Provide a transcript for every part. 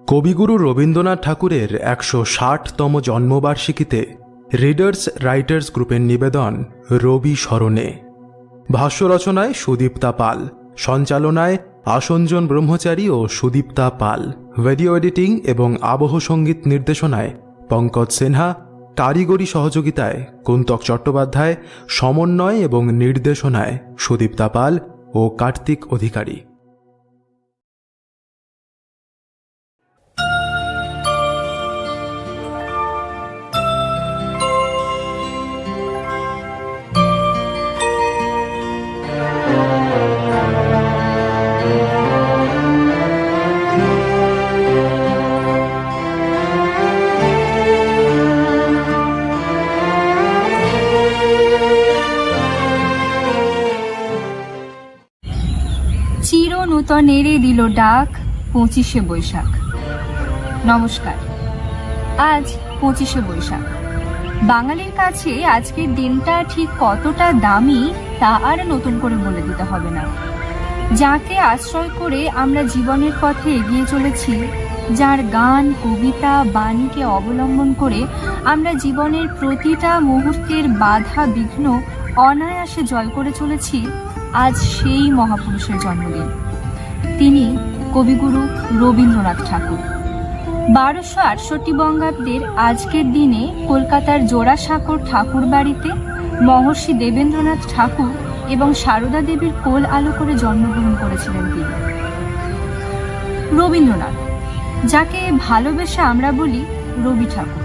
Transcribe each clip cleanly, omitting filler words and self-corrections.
কবিগুরু রবীন্দ্রনাথ ঠাকুরের ১৬০তম জন্মবার্ষিকীতে readers writers গ্রুপের নিবেদন রবি স্মরণে। ভাষ্য রচনায় সুদীপ্তা পাল, সঞ্চালনায় আসঞ্জন ব্রহ্মচারী ও সুদীপ্তা পাল, ভিডিও এডিটিং এবং আবহ সঙ্গীত নির্দেশনায় পঙ্কজ সিনহা, কারিগরি সহযোগিতায় কুন্তক চট্টোপাধ্যায়, সমন্বয় এবং নির্দেশনায় সুদীপ্তা পাল ও কার্তিক অধিকারী। চির নূতনেরে দিল ডাক ২৫শে বৈশাখ। নমস্কার। আজ ২৫শে বৈশাখ। বাঙালির কাছে আজকের দিনটা ঠিক কতটা দামি তা আর নতুন করে বলে দিতে হবে না। যাকে আশ্রয় করে আমরা জীবনের পথে এগিয়ে চলেছি, যার গান, কবিতা, বাণীকে অবলম্বন করে আমরা জীবনের প্রতিটা মুহূর্তের বাধা বিঘ্ন অনায়াসে জয় করে চলেছি, আজ সেই মহাপুরুষের জন্মদিন। তিনি কবিগুরু রবীন্দ্রনাথ ঠাকুর। ১২৬৮ বঙ্গাব্দের আজকের দিনে কলকাতার জোড়াসাঁকোর ঠাকুর বাড়িতে মহর্ষি দেবেন্দ্রনাথ ঠাকুর এবং সারদা দেবীর কোল আলো করে জন্মগ্রহণ করেছিলেন তিনি। রবীন্দ্রনাথ, যাকে ভালোবেসে আমরা বলি রবি ঠাকুর,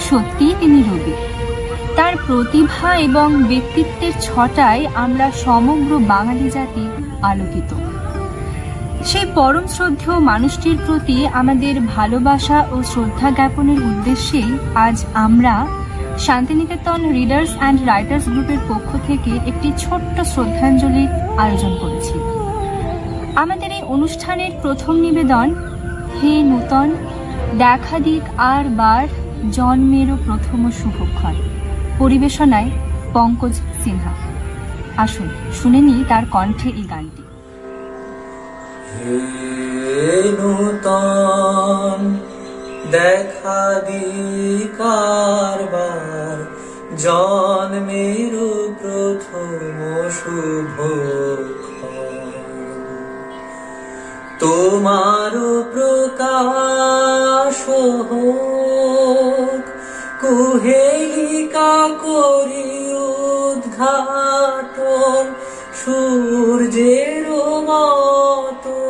সত্যিই তিনি রবি। তার প্রতিভা এবং ব্যক্তিত্বের ছটায় আমরা সমগ্র বাঙালি জাতি আলোকিত। সেই পরম শ্রদ্ধেয় মানুষটির প্রতি আমাদের ভালোবাসা ও শ্রদ্ধা জ্ঞাপনের উদ্দেশ্যেই আজ আমরা শান্তিনিকেতন রিডার্স অ্যান্ড রাইটার্স গ্রুপের পক্ষ থেকে একটি ছোট্ট শ্রদ্ধাঞ্জলির আয়োজন করেছি। আমাদের এই অনুষ্ঠানের প্রথম নিবেদন হে নূতন, দেখা দিক আর বার জন্মেরও প্রথম শুভক্ষণ, পরিবেশনায় পঙ্কজ সিনহা। আসুন শুনে নিই তার কণ্ঠে এই গানটি। হে নূতন, দেখা দিক আর বার জন্মেরও প্রথম শুভক্ষণ, তোমারও প্রকাশ হোক, কুহেলিকা করি উদ্ঘাটন সূর্যের মতন।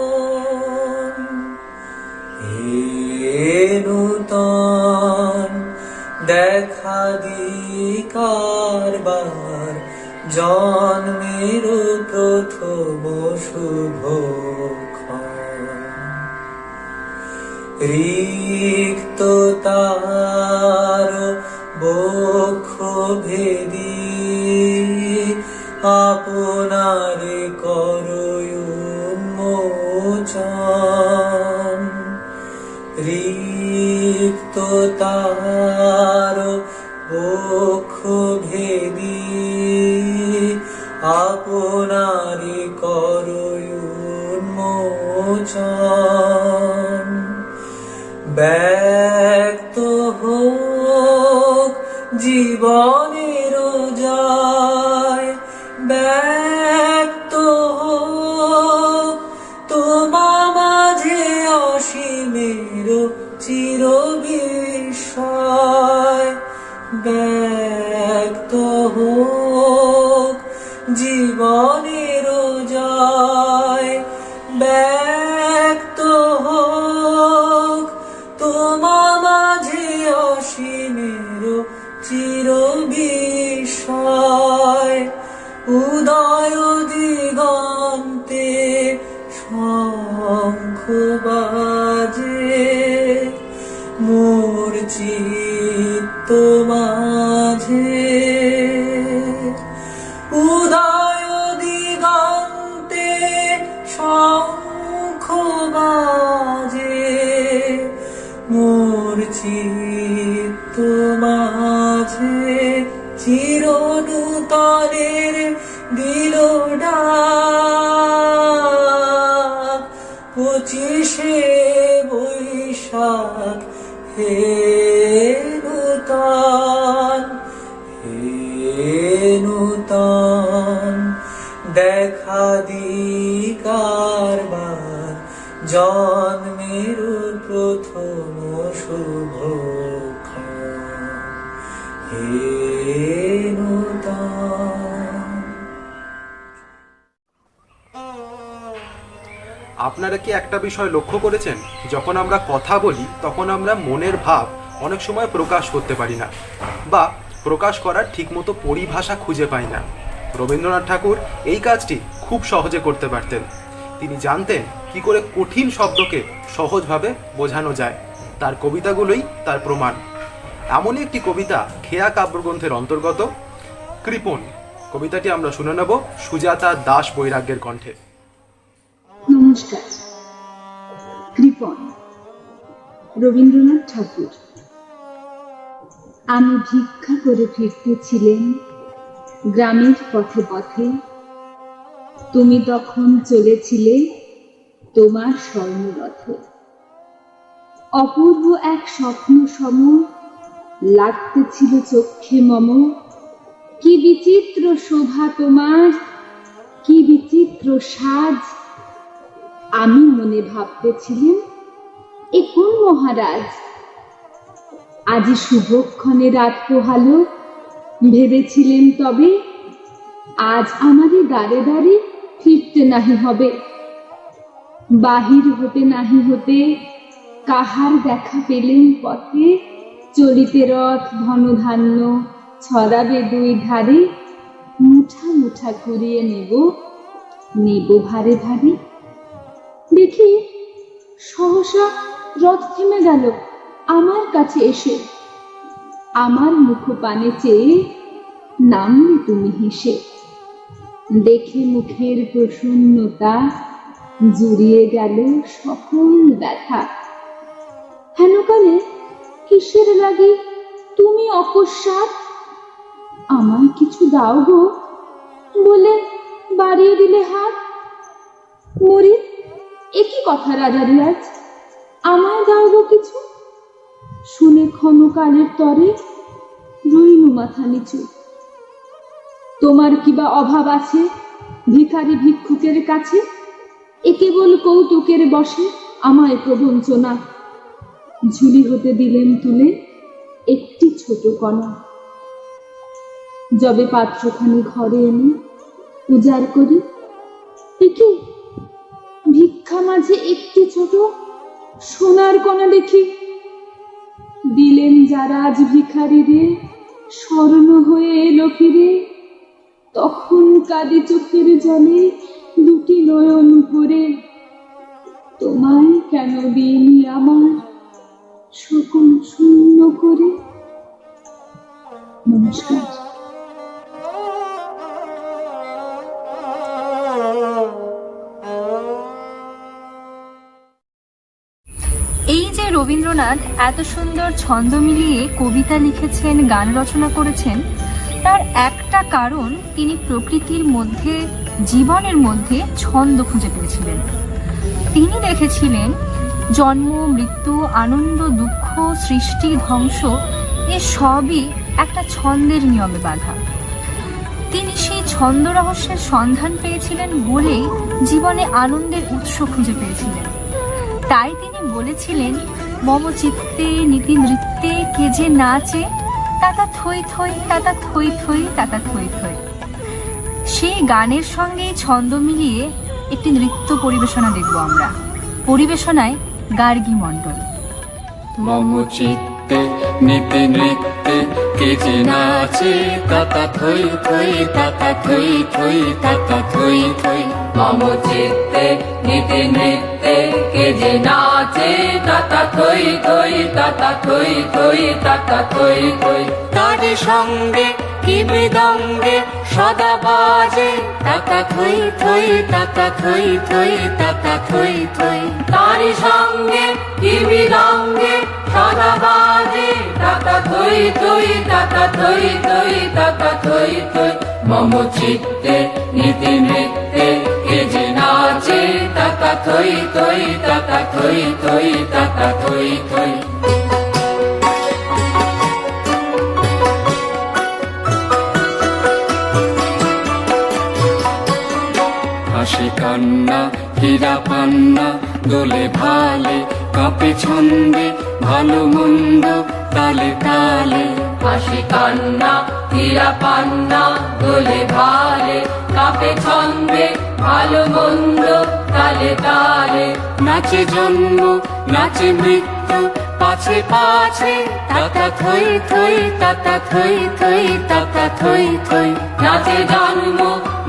হে নূতন, দেখা দিক আর বার জন্মের প্রথম শুভক্ষণ, রিক্ত তার বক্ষ ভেদি আপনার করয় উন্মোচন, রিক্ত তার বক্ষ ভেদি আপনার করয় উন্মোচন, ব্যক্ত হোক জীবনের জয়, ব্যক্ত হোক তোমা মাঝে অসীমের চির বিস্ময়, ব্যক্ত হোক জীবনের জয়, ব্যক্ত হোক তোমা মাঝে অসীমের চির বিস্ময়, উদয় দিগন্তে শঙ্খ বাজে, মোর চিত্ত মাঝে, উদয় দিগন্তে শঙ্খ বাজে, মোর চিত্ত মাঝে, চির নূতনের দিল ডাক। পঁচিশে বৈশাখ হে নূতন, হে নূতন, দেখা দিকার বার জন্মের প্রথম শুভক্ষণ, হে নূতন। আপনারা কি একটা বিষয় লক্ষ্য করেছেন, যখন আমরা কথা বলি তখন আমরা মনের ভাব অনেক সময় প্রকাশ করতে পারি না, বা প্রকাশ করার ঠিকমতো পরিভাষা খুঁজে পাই না। রবীন্দ্রনাথ ঠাকুর এই কাজটি খুব সহজে করতে পারতেন। তিনি জানতেন কি করে কঠিন শব্দকে সহজভাবে বোঝানো যায়। তার কবিতাগুলোই তার প্রমাণ। এমনই একটি কবিতা খেয়া কাব্যগ্রন্থের অন্তর্গত কৃপণ। কবিতাটি আমরা শুনে নেব সুজাতা দাস বৈরাগ্যের কণ্ঠে। নমস্কার। কৃপণ, রবীন্দ্রনাথ ঠাকুর। আমি ভিক্ষা করে ফিরতেছিলেন গ্রামের পথে পথে, তুমি তখন চলেছিলে তোমার স্বর্ণরথে। অপূর্ব এক স্বপ্ন সম লাগতেছিল চক্ষে মম। কি বিচিত্র শোভা তোমার, কি বিচিত্র সাজ। আমি মনে ভাবতেছিলেন এ কোন মহারাজ। আজি শুভক্ষণে রাত পোহালো, ভেবেছিলেন তবে আজ আমাদের দ্বারে দ্বারে ফিরতে নাহি হবে। বাহির হতে নাহি হতে কাহার দেখা পেলেন পথে। চলিতে রথ ধনধান্য ছড়াবে দুই ধারে। মুঠা মুঠা করিয়ে নেব, নেব ভারে ভারে। দেখি সহসা রথ থেমে গেল আমার কাছে এসে। আমার মুখ পানে চেয়ে নামলে তুমি হেসে। দেখে মুখের প্রসন্নতা জুড়িয়ে গেল সকল ব্যথা। হেনকালে কিসের লাগি তুমি অকস্মাৎ আমায় কিছু দাও গো বলে বাড়িয়ে দিলে হাত। মরি, একই কথা রাজা রিয়াজ, আমায় দাও গো কিছু। শুনে ক্ষণকালের তরে রইনু মাথা নিচু। তোমার কিবা অভাব আছে ভিখারি ভিক্ষুকের কাছে? এ কেবল কৌতুকের বসে আমায় প্রবঞ্চনা। ঝুলি হতে দিলেন তুলে একটি ছোট কণা। যবে পাত্রখানি ঘরে এনে উজাড় করি, একে ভিক্ষা মাঝে একটি ছোট সোনার কণা দেখি। দিলেন যারা আজ ভিখারি রে, স্মরণ হয়ে এলো ফিরে। তখন কাঁদি চোখের জলে দুটি নয়ন ভরে। তোমায় কেন দিইনি আমার সকল শূন্য করে। নমস্কার। এই যে রবীন্দ্রনাথ এত সুন্দর ছন্দ মিলিয়ে কবিতা লিখেছেন, গান রচনা করেছেন, তার একটা কারণ তিনি প্রকৃতির মধ্যে, জীবনের মধ্যে ছন্দ খুঁজে পেয়েছিলেন। তিনি দেখেছিলেন জন্ম, মৃত্যু, আনন্দ, দুঃখ, সৃষ্টি, ধ্বংস এ সবই একটা ছন্দের নিয়মে বাঁধা। তিনি সেই ছন্দ রহস্যের সন্ধান পেয়েছিলেন বলেই জীবনে আনন্দের উৎস খুঁজে পেয়েছিলেন। তাই তিনি বলেছিলেন, মম চিত্তে নীতি নৃত্যে কে যে নাচে, তাতা থই থই, তাতা থই থই, তাতা থই থই। সেই গানের সঙ্গে ছন্দ মিলিয়ে একটি নৃত্য পরিবেশনা দেখব আমরা। পরিবেশনায় গার্গী মণ্ডল। মম চিত্তে নীতি নৃত্যে কে যে নাচে, তাতা থই থই, তাতা থই থই, তাতা থই থই। মম চিত্তে নীতি নৃত্যে কে যে নাচে, তাতা থই থই, তাতা থই থই, তাতা থই থই। তারি সঙ্গে কি মৃদঙ্গে সদা বাজে, তাতা থই থই, তাতা থই থই, তাতা থই থই। তারি সঙ্গে কি মৃদঙ্গে সদা বাজে, তাতা থই থই, তাতা থই থই, তাতা থই থই। মম চিত্তে নীতি নৃত্যে কে যে নাচে, তাতা থই থই তাতা থই থই তাতা থই থই। হাসি কান্না হীরা পান্না দোলে ভালে কাঁপে ছন্দে ভালো মন্দ তালে তালে। হাসি কান্না হীরা পান্না দোলে ভালে কাঁপে ছন্দে ভালো মন্দ তালে তালে। নাচে জন্ম নাচে মৃত্যু পাছে পাছে তাতা থই থই তাতা থই থই তাতা থই থই। নাচে জন্ম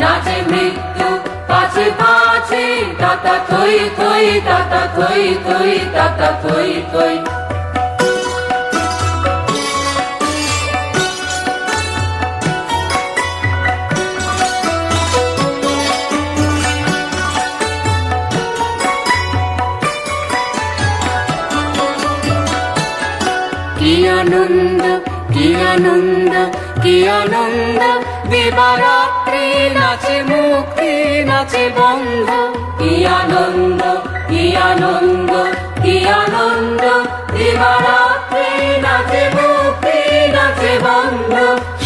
নাচে মৃত্যু পাছে পাছে তাতা থই থই তাতা থই থই তাতা থই থই। কি আনন্দ কি আনন্দ কি আনন্দ দিবারাত্রি নাচে মুক্তি নাচে বন্ধ। কি আনন্দ কি আনন্দ কি আনন্দ দিবারাত্রি নাচে মুক্তি নাচে বন্ধ।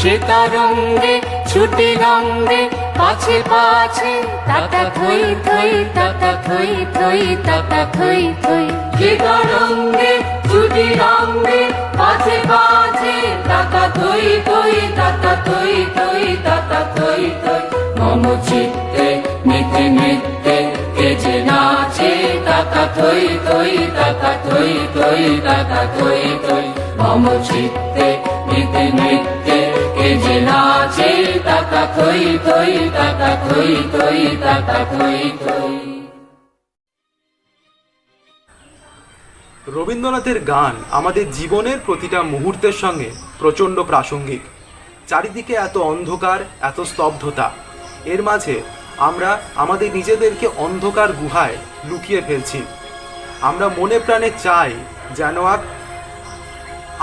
সীতারঙ্গে ছুটি রঙ্গে পাছে পাছে তাতা থই থই তাতা থই থই তাতা থই থই। সীতারঙ্গে ছুটি রঙ্গে পাছে পাছে তাতা থই থই তাতা থই থই তাতা থই থই। মম চিত্তে নিতে নিতে কে যে নাচে তাতা থই থই তাতা থই থই তাতা থই থই। মম চিত্তে নিতে নিতে কে যে নাচে তাতা থই থই তাতা থই থই তাতা থই থই। রবীন্দ্রনাথের গান আমাদের জীবনের প্রতিটা মুহূর্তের সঙ্গে প্রচণ্ড প্রাসঙ্গিক। চারিদিকে এত অন্ধকার এত স্তব্ধতা, এর মাঝে আমরা আমাদের নিজেদেরকে অন্ধকার গুহায় লুকিয়ে ফেলছি। আমরা মনে প্রাণে চাই যেন এক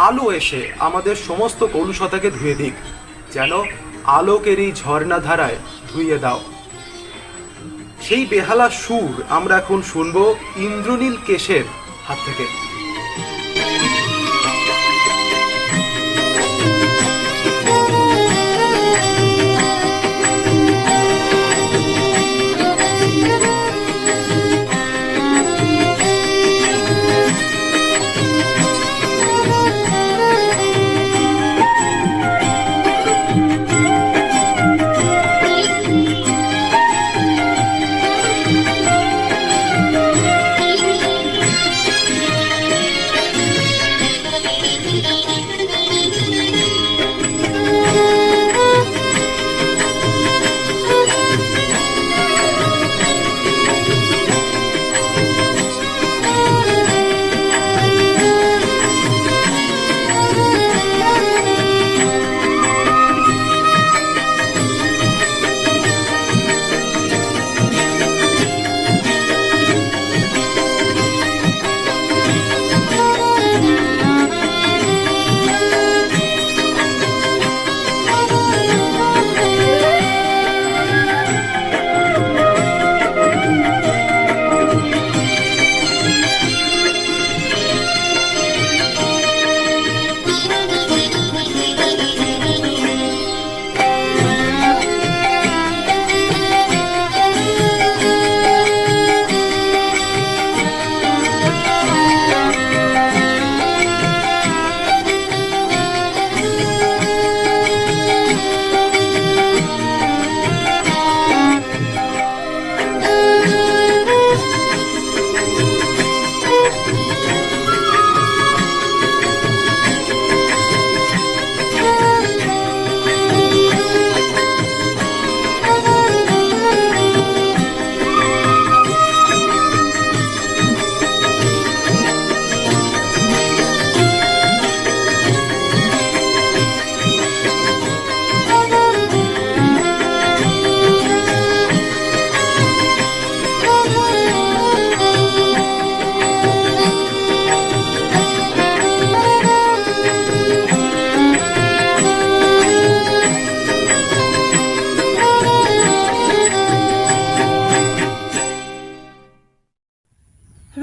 আলো এসে আমাদের সমস্ত কলুষতাকে ধুয়ে দিক, যেন আলোকের এই ঝর্ণা ধারায় ধুইয়ে দাও। সেই বেহালা সুর আমরা এখন শুনবো ইন্দ্রনীল কেশের হাত থেকে।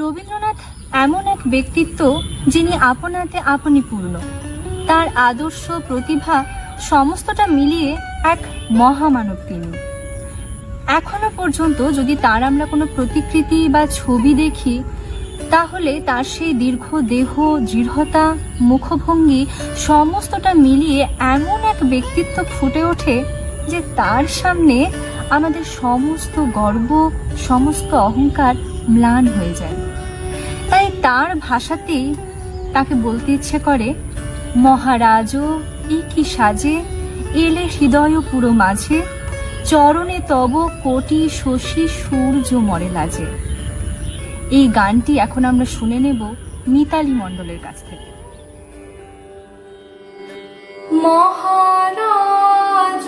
রবীন্দ্রনাথ এমন এক ব্যক্তিত্ব যিনি আপনাতে আপনি পূর্ণ। তার আদর্শ, প্রতিভা সমস্তটা মিলিয়ে এক মহামানব তিনি। এখনো পর্যন্ত যদি তার আমরা কোনো প্রতিকৃতি বা ছবি দেখি, তাহলে তার সেই দীর্ঘ দেহ, দৃঢ়তা, মুখভঙ্গি সমস্তটা মিলিয়ে এমন এক ব্যক্তিত্ব ফুটে ওঠে যে তার সামনে আমাদের সমস্ত গর্ব, সমস্ত অহংকার ম্লান হয়ে যায়। তাই তার ভাষাতেই তাকে বলতে ইচ্ছে করে, মহারাজও ই কি সাজে, এলে হৃদয় পুরো মাঝে, চরণে তব কোটি শশী সূর্য মরে লাজে। এই গানটি এখন আমরা শুনে নেব মিতালি মণ্ডলের কাছ থেকে। মহারাজ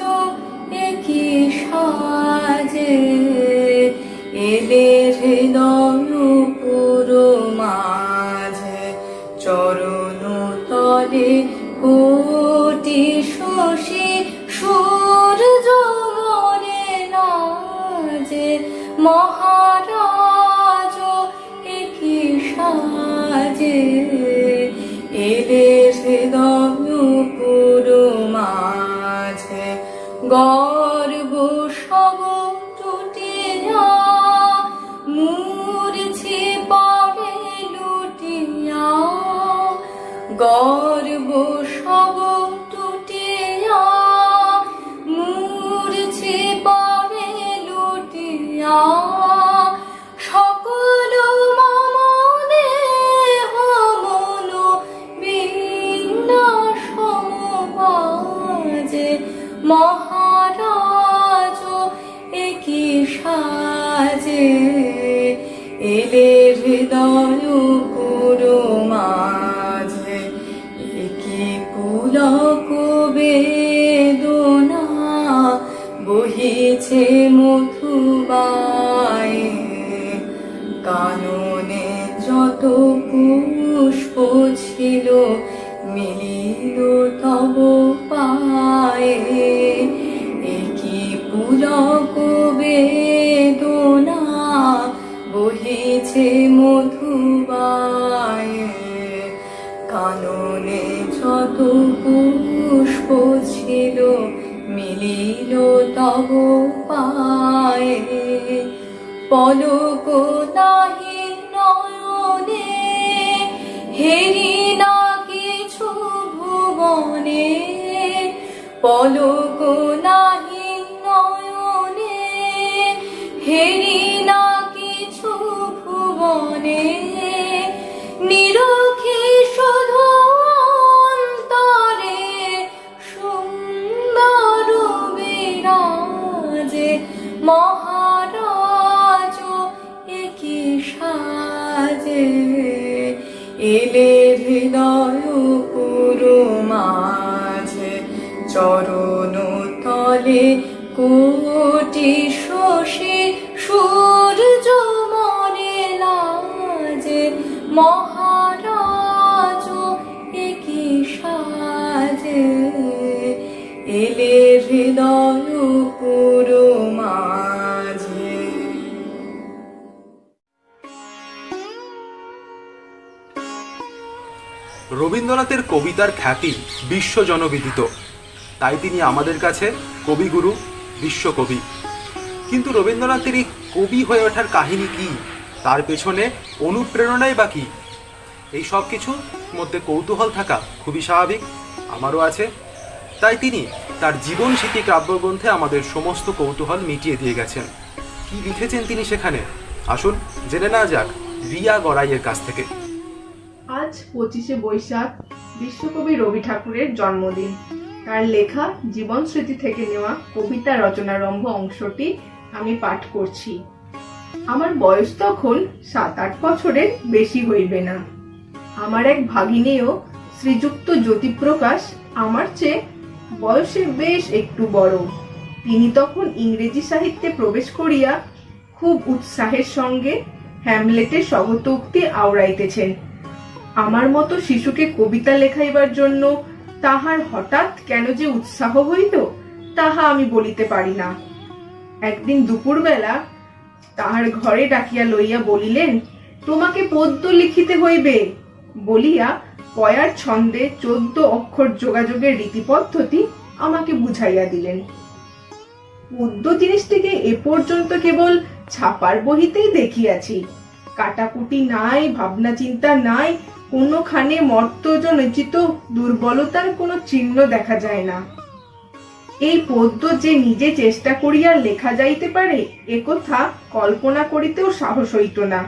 কি সাজে, এলে হৃদয় পুরো মাঝে, চরণ তলে কোটি শশী সূর্য মরে লাজে। মহারাজ কি সাজে, এলে হৃদয় পুরো মাঝে, গর্ব সব টুটিয়া, মূর্ছি পড়ে লুটিয়া, গর্ব সব টুটিয়া, মূর্ছি পড়ে লুটিয়া, সকল মম দেহ মন বিন্যাস সমবাজে। মহারাজ কি সাজে, এলে হৃদয় পুরো মাঝে, কি পুলক বেদনা বহিছে মধুবায়ে, কাননে যত পুষ্প ছিল মিলিল তব পায়ে, কি পুলক বেদনা বহিছে মধুবায়ে, কাননে যত পুষ্প ছিল মিলিল তব পায়ে, পলক নাহি নয়নে, হেরি না কিছু ভুবনে, পলক নাহি নয়নে, হেরি না কিছু ভুবনে, নিরখি শুধু অন্তরে সুন্দর বিরাজে। মহারাজ কি সাজে, এলে হৃদয় পুরো মাঝে, চরণ তলে কোটি শশী সূর্য মরে লাজে। মহারাজ কি সাজে, এলে হৃদয় পুরো মাঝে। রবীন্দ্রনাথের কবিতার খ্যাতি বিশ্ব জনবিদিত, তাই তিনি আমাদের কাছে কবিগুরু, বিশ্বকবি। কিন্তু রবীন্দ্রনাথের এই কবি হয়ে ওঠার কাহিনী কি, তার পেছনে অনুপ্রেরণাই বা কী, এই সব কিছুর মধ্যে কৌতূহল থাকা খুবই স্বাভাবিক, আমারও আছে। তাই তিনি তার জীবন স্মৃতি কাব্যগ্রন্থে আমাদের সমস্ত কৌতূহল মিটিয়ে দিয়ে গেছেন। কি লিখেছেন তিনি সেখানে, আসুন জেনে নেওয়া যাক রিয়া গড়াইয়ের কাছ থেকে। আজ 25শে বৈশাখ বিশ্বকবি রবি ঠাকুরের জন্মদিন। তার লেখা জীবন স্মৃতি থেকে নেওয়া কবিতা রচনারম্ভ অংশটি আমি পাঠ করছি। আমার বয়স তখন 7-8 বছরের বেশি হইবে না। আমার এক ভাগিনেও শ্রীযুক্ত জ্যোতিপ্রকাশ আমার চেয়ে বয়সে বেশ একটু বড়। তিনি তখন ইংরেজি সাহিত্যে প্রবেশ করিয়া খুব উৎসাহের সঙ্গে হ্যামলেটের স্বগতোক্তি আওড়াইতেছেন। আমার মতো শিশুকে কবিতা লেখাইবার জন্য তাহার হঠাৎ কেন যে উৎসাহ হইল তাহা আমি বলিতে পারি না। একদিন দুপুরবেলা তাহার ঘরে ডাকিয়া লইয়া বলিলেন, তোমাকে পদ্য লিখিতে হইবে বলিয়া পয়ার ছন্দে 14 অক্ষর যোগাযোগের রীতি পদ্ধতি আমাকে বুঝাইয়া দিলেন। পদ্য জিনিসটিকে এ পর্যন্ত কেবল ছাপার বহিতেই দেখিয়াছি। কাটাকুটি নাই, ভাবনা চিন্তা নাই, কোনোখানে মর্তজনিত দুর্বলতার কোনো চিহ্ন দেখা যায় না। এই পদ্য যে নিজে চেষ্টা করিয়া লেখা যাইতে পারে এ কথা কল্পনা করিতেও সাহস হইত না।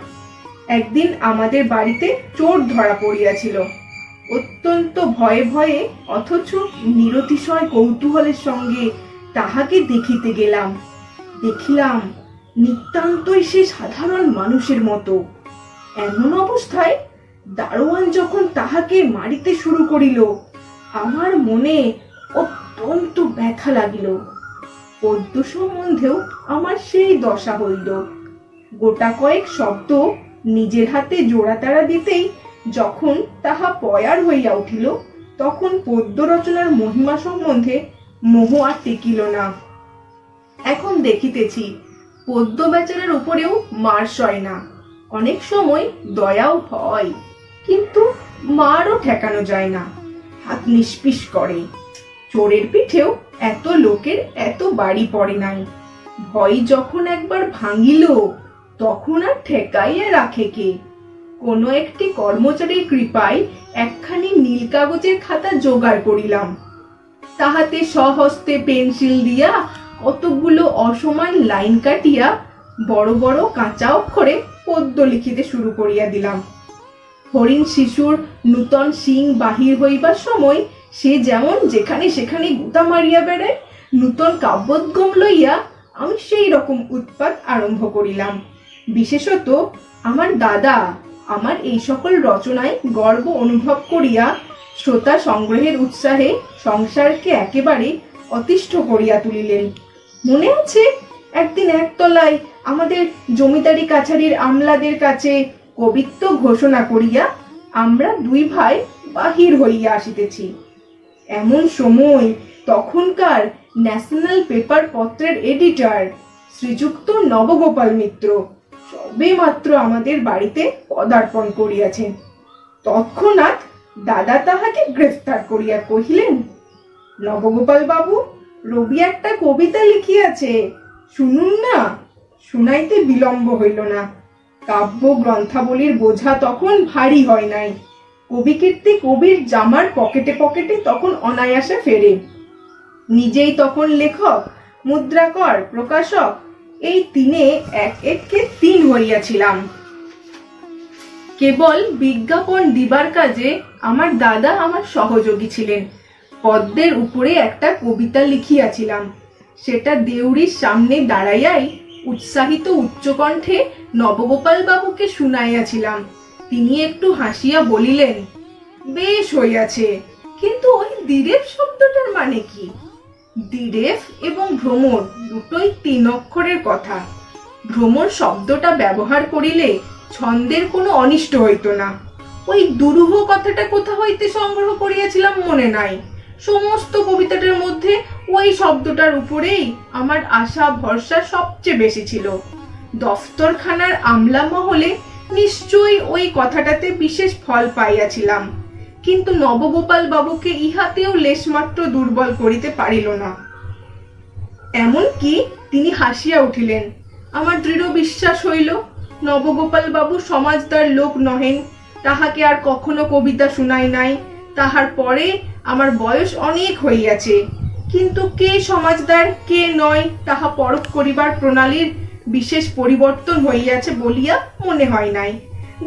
একদিন আমাদের বাড়িতে চোর ধরা পড়িয়াছিল। অত্যন্ত ভয়ে ভয়ে অথচ নিরতিশয় কৌতূহলের সঙ্গে তাহাকে দেখিতে গেলাম। দেখিলাম নিতান্তই সে সাধারণ মানুষের মতো। এমন অবস্থায় দারোয়ান যখন তাহাকে মারিতে শুরু করিল, আমার মনে অত্যন্ত ব্যথা লাগিল। পদ্য সম্বন্ধেও আমার সেই দশা হইল। গোটা কয়েক শব্দ নিজের হাতে জোড়াতাড়া দিতেই যখন তাহা পয়ার হইয়া উঠিল, তখন পদ্য রচনার মহিমা সম্বন্ধে মোহ আর টিকিল না। এখন দেখিতেছি পদ্য বেচারার উপরেও মার সয় না। অনেক সময় দয়াও হয়, কিন্তু মারও ঠেকানো যায় না, হাত নিষ্পিস করে। চোরের পিঠেও এত লোকের এত বাড়ি পড়ে নাই। ভয় যখন একবার ভাঙিল তখন আর ঠেকাইয়া রাখে কে? কোনো একটি কর্মচারীর কৃপায় একখানি নীল কাগজের খাতা জোগাড় করিলাম। তাহাতে স্বহস্তে পেন্সিল দিয়া কতগুলো অসমান লাইন কাটিয়া বড় বড় কাঁচা অক্ষরে পদ্য লিখিতে শুরু করিয়া দিলাম। হরিণ শিশুর নূতন শিং বাহির হইবার সময় সে যেমন যেখানে সেখানে গুতা মারিয়া বেড়ায়, নূতন কাব্যোদ্গম লইয়া আমি সেই রকম উৎপাত আরম্ভ করিলাম। বিশেষত আমার দাদা আমার এই সকল রচনায় গর্ব অনুভব করিয়া শ্রোতা সংগ্রহের উৎসাহে সংসারকে একেবারে অতিষ্ঠ করিয়া তুলিলেন। মনে আছে একদিন একতলায় আমাদের জমিদারি কাছারির আমলাদের কাছে কবিত্ব ঘোষণা করিয়া আমরা দুই ভাই বাহির হইয়া আসিতেছি। এমন সময় তখনকার ন্যাশনাল পেপার পত্রের এডিটর শ্রীযুক্ত নবগোপাল মিত্র সবে মাত্র আমাদের বাড়িতে পদার্পণ করিয়াছেন। তৎক্ষণাৎ দাদা তাহাকে গ্রেফতার করিয়া কহিলেন, নবগোপাল বাবু, রবি একটা কবিতা লিখিয়াছে, শুনুন না। শুনাইতে বিলম্ব হইল না। কাব্য গ্রন্থাবলীর বোঝা তখন ভারী হয় নাই। কবিকীর্তি কবির জামার পকেটে পকেটে তখন অনায়াসে ফেরে। নিজেই তখন লেখক, মুদ্রাকর, প্রকাশক, এই তিনে এক এককে 3 হইয়াছিলাম। কেবল বিজ্ঞাপন দিবার কাজে আমার দাদা আমার সহযোগী ছিলেন। পদ্মের উপরে একটা কবিতা লিখিয়াছিলাম। সেটা দেউড়ির সামনে দাঁড়াইয়াই উৎসাহিত উচ্চকণ্ঠে নবগোপাল বাবুকে শুনাইয়াছিলাম। তিনি একটু হাসিয়া বলিলেন, বেশ হইয়াছে, কিন্তু ওই দ্বিরেফ শব্দটার মানে কি? দ্বিরেফ এবং ভ্রমর দুটোই 3 অক্ষরের কথা। ভ্রমর শব্দটা ব্যবহার করিলে ছন্দের কোনো অনিষ্ট হইত না। ওই দুরূহ কথাটা কোথা হইতে সংগ্রহ করিয়াছিলাম মনে নাই। সমস্ত কবিতাটার মধ্যে ওই শব্দটার উপরেই আমার আশা ভরসা সবচেয়ে বেশি ছিল। দফতরখানার আমলা মহলে নিশ্চয়ই ওই কথাটাতে বিশেষ ফল পাইয়াছিলাম, কিন্তু নবগোপাল বাবুকে ইহাতেও লেশমাত্র দুর্বল করিতে পারিল না। এমনকি তিনি হাসিয়া উঠিলেন। আমার দৃঢ় বিশ্বাস হইল নবগোপাল বাবু সমাজদার লোক নহেন। তাহাকে আর কখনো কবিতা শুনাই নাই। তাহার পরে আমার বয়স অনেক হইয়াছে, কিন্তু কে সমাজদার কে নয় তাহা পরখ করিবার প্রণালীর বিশেষ পরিবর্তন হইয়াছে বলিয়া মনে হয় নাই।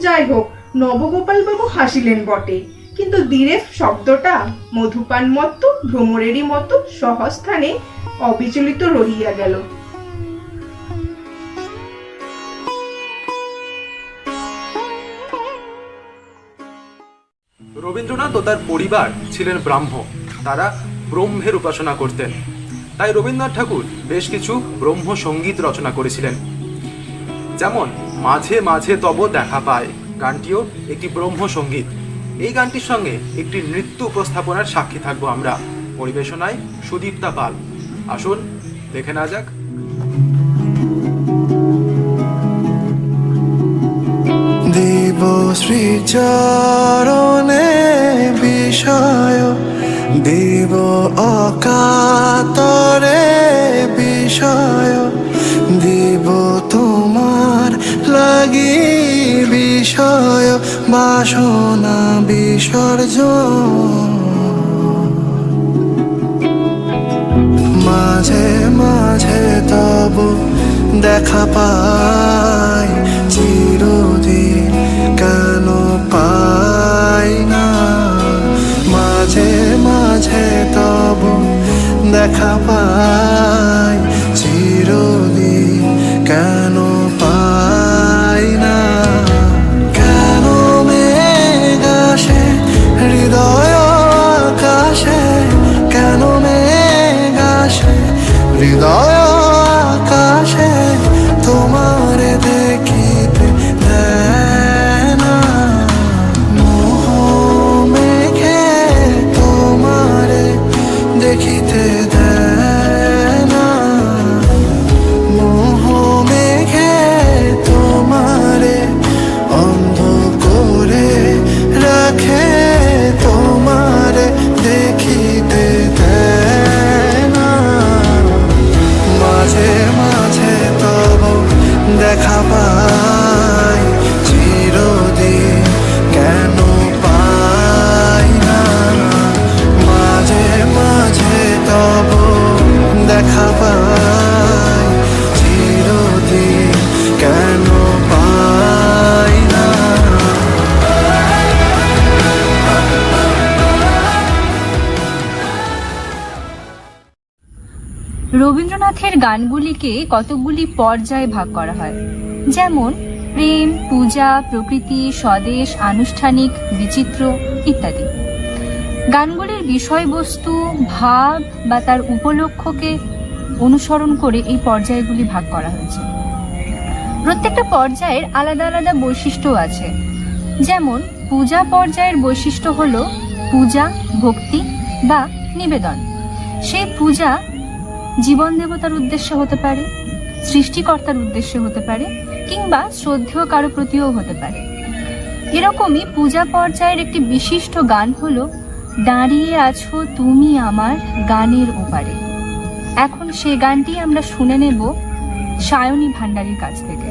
যাই হোক, নবগোপাল বাবু হাসিলেন বটে, কিন্তু দ্বিরেফ শব্দটা মধুপান মতো ভ্রমরেরই মতো সহস্থানে অবিচলিত রহিয়া গেল। রবীন্দ্রনাথ ও তার পরিবার ছিলেন ব্রাহ্ম। তারা ব্রহ্মের উপাসনা করতেন। তাই রবীন্দ্রনাথ ঠাকুর বেশ কিছু ব্রহ্ম সঙ্গীত রচনা করেছিলেন। যেমন মাঝে মাঝে তব দেখা পায় গানটিও একটি ব্রহ্ম সঙ্গীত। এই গানটির সঙ্গে একটি নৃত্য উপস্থাপনার সাক্ষী থাকবো আমরা। পরিবেশনায় সুদীপ্তা পাল। আসুন দেখে না যাক। দে শ্রীচরণে বিষয় দিব অকাতরে বিষয় দিব তোমার লাগি বিষয় বাসনা বিসর্জন মাঝে মাঝে তব দেখা পাই চিরদিন কেন পাই না মাঝে মাঝে তব দেখা পাই চিরদিন কেন পাই না কেন মেঘ আসে হৃদয় আকাশে কেন মেঘ আসে হৃদয় আকাশে তোমারে দেখিতে দেয় না মোহ মেঘে তোমারে দেখিতে দেয় না মোহ মেঘে তোমারে অন্ধ করে রাখে তোমারে দেখিতে দেয় না মাঝে মাঝে তব দেখা পাই চিরদিন কেন পাই না মাঝে মাঝে তব দেখা পাই চিরদিন কেন পাই না রবীন্দ্রনাথের গানগুলিকে কতকগুলি পর্যায়ে ভাগ করা হয়, যেমন প্রেম, পূজা, প্রকৃতি, স্বদেশ, আনুষ্ঠানিক, বিচিত্র ইত্যাদি। গানগুলির বিষয়বস্তু, ভাব বা তার উপলক্ষ্যকে অনুসরণ করে এই পর্যায়গুলি ভাগ করা হয়েছে। প্রত্যেকটা পর্যায়ের আলাদা আলাদা বৈশিষ্ট্য আছে। যেমন পূজা পর্যায়ের বৈশিষ্ট্য হল পূজা, ভক্তি বা নিবেদন। সেই পূজা জীবন দেবতার উদ্দেশ্যে হতে পারে, সৃষ্টিকর্তার উদ্দেশ্যে হতে পারে, কিংবা শ্রদ্ধেয় কারো প্রতিও হতে পারে। এরকমই পূজা পর্যায়ের একটি বিশিষ্ট গান হলো দাঁড়িয়ে আছো তুমি আমার গানের ওপারে। এখন সেই গানটি আমরা শুনে নেব সায়নী ভান্ডারীর কাছ থেকে।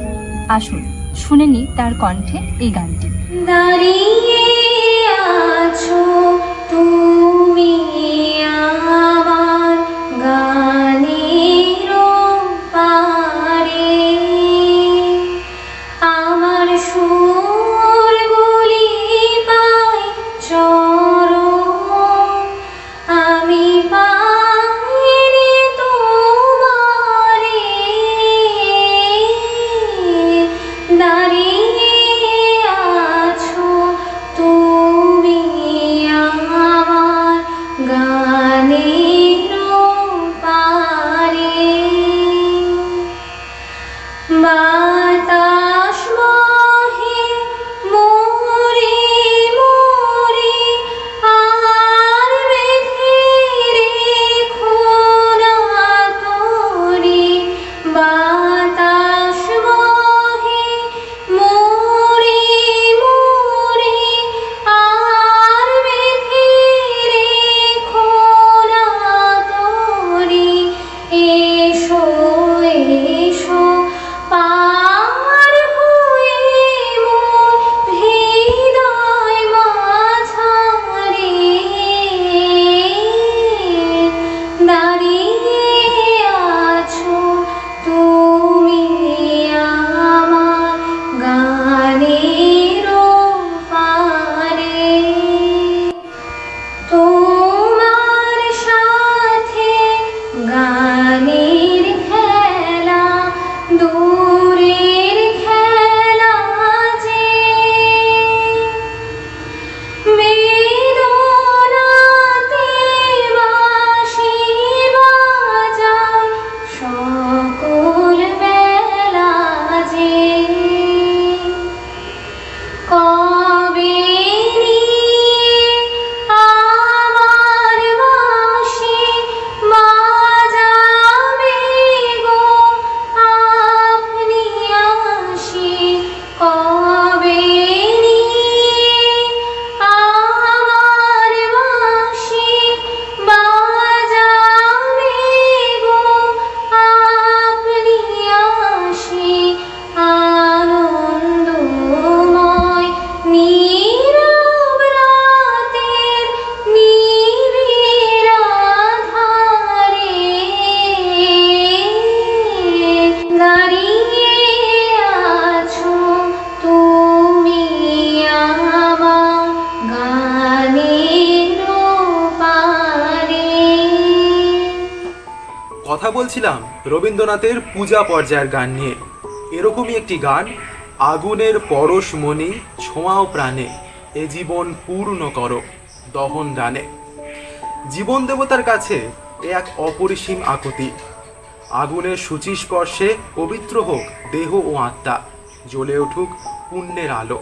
আসুন শুনে নি তার কণ্ঠে এই গানটি। দাঁড়িয়ে আছো তুমি আমার গানের পারে, আমার সুরগুলি পাই চরণ, আমি পাইনি তোমারে। দাঁড়িয়ে আছো তুমি আমার গানের পারে। বাতাস বহে কথা বলছিলাম রবীন্দ্রনাথের পূজা পর্যায়ের গান নিয়ে। এরকমই একটি গান, আগুনের পরশমণি ছোঁয়াও প্রাণে, এ জীবন পূর্ণ করো দহন দানে। জীবন দেবতার কাছে এ এক অপরিসীম আকুতি। আগুনের শুচিস্পর্শে পবিত্র হোক দেহ ও আত্মা, জ্বলে উঠুক পুণ্যের আলো।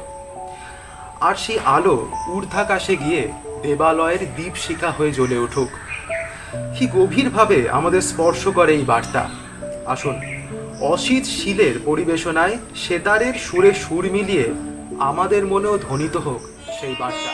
আর সেই আলো ঊর্ধ্বাকাশে গিয়ে দেবালয়ের দীপশিখা হয়ে জ্বলে উঠুক। কি গভীরভাবে আমাদের স্পর্শ করে এই বার্তা। আসুন অসিত শীলের পরিবেশনায় সেতারের সুরে সুর মিলিয়ে আমাদের মনেও ধ্বনিত হোক সেই বার্তা।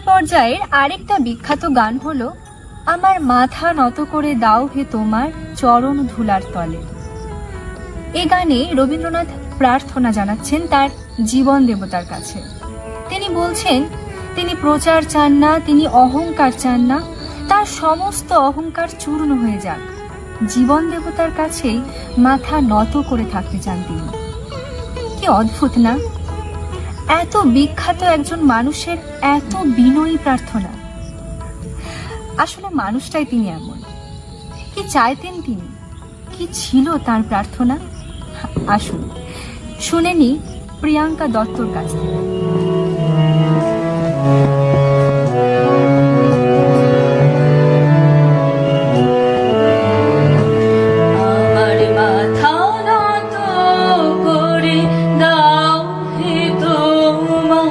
পর্যায়ের আরেকটা বিখ্যাত গান হলো আমার মাথা নত করে দাও হে তোমার চরণ ধুলার তলে। এ গানে রবীন্দ্রনাথ প্রার্থনা জানাচ্ছেন তার জীবন দেবতার কাছে। তিনি বলছেন তিনি প্রচার চান না, তিনি অহংকার চান না, তার সমস্ত অহংকার চূর্ণ হয়ে যাক, জীবন দেবতার কাছেই মাথা নত করে থাকতে চান তিনি। কি অদ্ভুত না? এত বিখ্যাত একজন মানুষের এত বিনয়ী প্রার্থনা। আসলে মানুষটাই তিনি এমন। কি চাইতেন তিনি, কি ছিল তার প্রার্থনা? আসুন শুনে নি প্রিয়াঙ্কা দত্তর কাছ থেকে। আমার মাথা নত করে দাও হে তোমার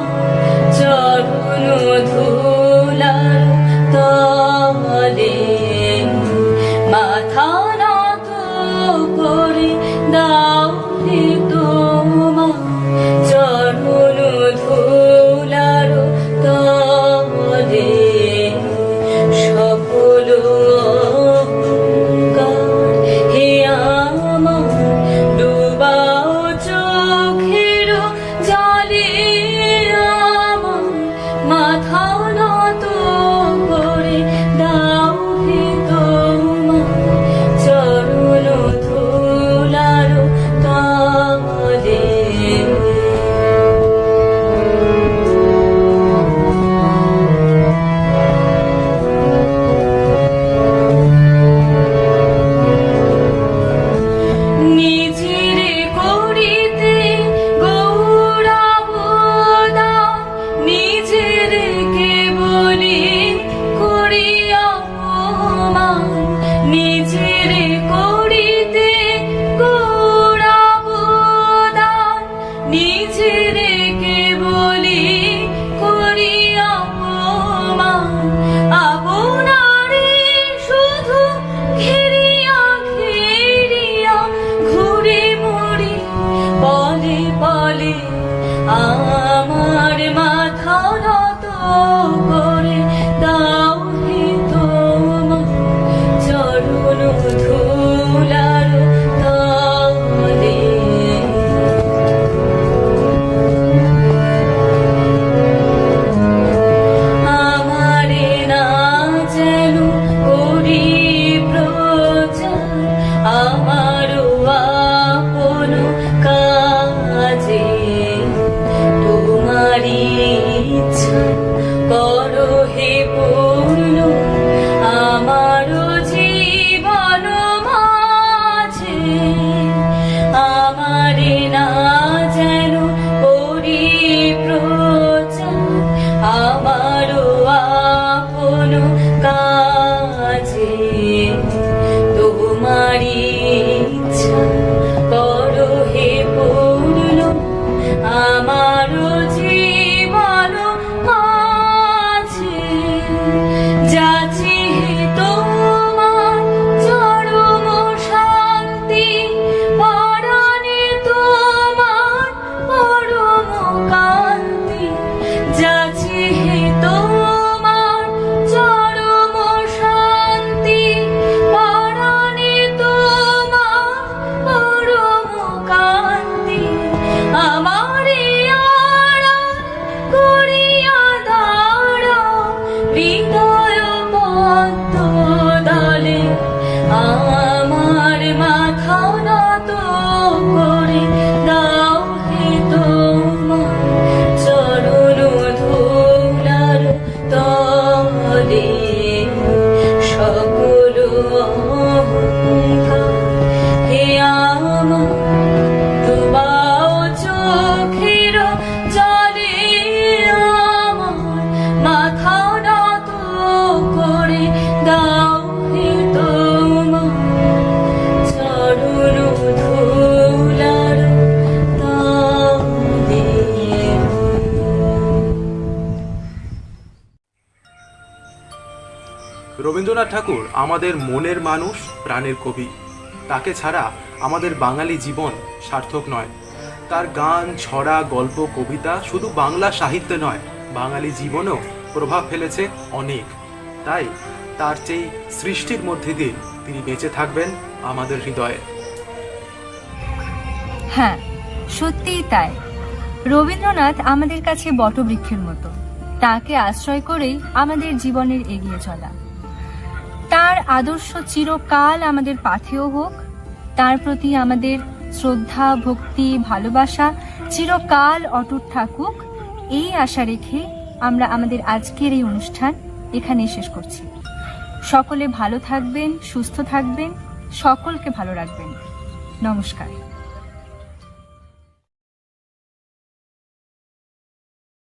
চরণ ধুলার তলে। মাথা নত করে দাও হে তোমার চরণ ধুলার তলে। সকল অহংকার হে আমার ডুবাও চোখের জলে। আমার মাথা নত করে দাও হে তোমার চরণ ধুলার তলে। নিজের করিতে গৌরবদান, নিজের কেবলি করিয়া অপমান। নিজের করিতে গৌরবদান, নিজের কেবলি করিয়া অপমান। আপনারে শুধু ঘেরিয়া ঘেরিয়া ঘুরে মরি পলে পলে। আমার মাথা নত করে দাও হে তোমার চরণ ধুলার তলে। আমারে না যেন করি প্রচার, আমারও আপন কাজে। তোমারি ইচ্ছা করো হে পূর্ণ আমারও জীবন মাঝে। আমারে না যেন করি প্রচার, আমারও আপন কাজে। তোমারি ইচ্ছা করো হে পূর্ণ আমারও জীবন মাঝে। যাচ্ছি তোমার চরম শান্তি, পরাণে তোমার পরম কান্তি। যাচ্ছি তোমার চরম শান্তি, পরাণে তোমার পরম কান্তি। আমারে আড়াল করিয়া দাঁড়াও হৃদয় পদ্ম দলে। আমার মাথা নত করে দাও হে তোমার চরণ ধুলার তলে। সকল অহংকার হে আমার ডুবাও চোখের জলে। আমার মাথা নত করে দাও হে তোমার চরণ ধুলার তলে। রবীন্দ্রনাথ ঠাকুর আমাদের মনের মানুষ, প্রাণের কবি। তাকে ছাড়া আমাদের বাঙালি জীবন সার্থক নয়। তার গান, ছড়া, গল্প, কবিতা শুধু বাংলা সাহিত্যে নয়, বাঙালি জীবনেও প্রভাব ফেলেছে অনেক। তাই তার সেই সৃষ্টির মধ্যে দিয়ে তিনি বেঁচে থাকবেন আমাদের হৃদয়ে। হ্যাঁ, সত্যিই তাই। রবীন্দ্রনাথ আমাদের কাছে বটবৃক্ষের মতো, তাকে আশ্রয় করেই আমাদের জীবনের এগিয়ে চলা। তার আদর্শ চিরকাল আমাদের পাথেয় হোক, তার প্রতি আমাদের শ্রদ্ধা, ভক্তি, ভালোবাসা চিরকাল অটুট থাকুক, এই আশা রেখে আমরা আমাদের আজকের এই অনুষ্ঠান এখানেই শেষ করছি। সকলে ভালো থাকবেন, সুস্থ থাকবেন, সকলকে ভালো রাখবেন। নমস্কার।